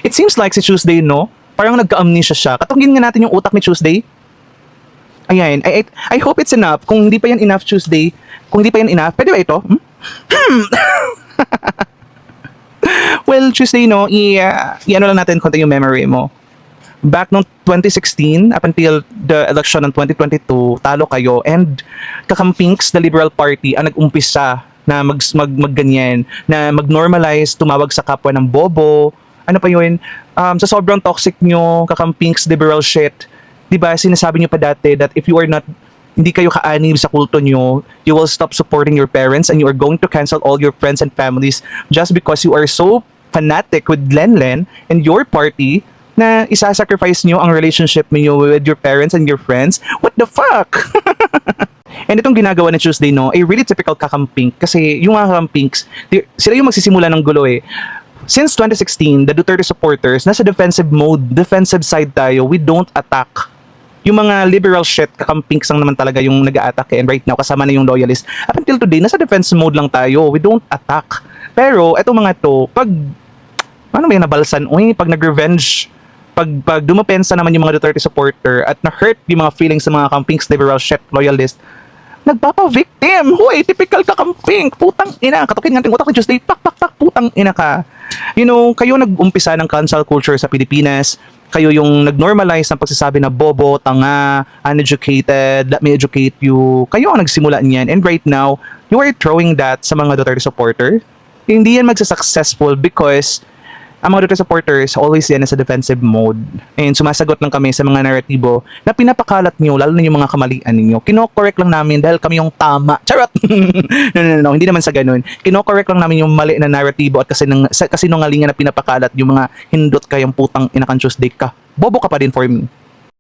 It seems like si Tuesday, no? Parang nagka-amnesia siya. Katungin nga natin yung utak ni Tuesday. Ayan. I hope it's enough. Kung hindi pa yan enough, Tuesday. Kung hindi pa yan enough, pwede ba ito? Well, Tuesday, no? I-ano lang natin konti yung memory mo. Back noong 2016 up until the election ng 2022, talo kayo, and kakampinks, the Liberal Party, ang nag-umpisa na magganyan, na mag-normalize, tumawag sa kapwa ng bobo, ano pa yun, sa sobrang toxic nyo, kakampinks, liberal shit, di ba, sinasabi nyo pa dati that if you are not, hindi kayo kaanib sa kulto nyo, you will stop supporting your parents and you are going to cancel all your friends and families just because you are so fanatic with Lenlen and your party, na isa-sacrifice nyo ang relationship niyo with your parents and your friends. What the fuck? And itong ginagawa ni Tuesday, no, ay really typical kakampink. Kasi yung mga kakampinks, sila yung magsisimula ng gulo eh. Since 2016, the Duterte supporters, nasa defensive mode, defensive side tayo, we don't attack. Yung mga liberal shit, kakampinks lang naman talaga yung nag-a-attack eh. And right now, kasama na yung loyalist. Up until today, nasa defensive mode lang tayo. We don't attack. Pero, etong mga to, pag, ano ba yung nabalsan? Uy, pag nag-revenge, pag dumapensa naman yung mga Duterte supporter at na-hurt yung mga feelings sa mga kampings, liberal shit, loyalist, nagpapa-victim. Huy, typical kakamping. Putang ina. Katukin natin utak ni Tuesday. Pak, putang ina ka. You know, kayo nag-umpisa ng cancel culture sa Pilipinas. Kayo yung nag-normalize ng pagsasabi na bobo, tanga, uneducated, let me educate you. Kayo ang nagsimula niyan. And right now, you are throwing that sa mga Duterte supporter. Hindi yan magsa-successful because ang mga Duterte supporters always yan nasa defensive mode. And sumasagot lang kami sa mga naratibo na pinapakalat nyo, lalo na yung mga kamalian ninyo. Kino-correct lang namin dahil kami yung tama. Charot! No, hindi naman sa ganun. Kino-correct lang namin yung mali na naratibo at kasi nungalingan na pinapakalat yung mga hindot kayong putang inakan Tuesday ka. Bobo ka pa din for me.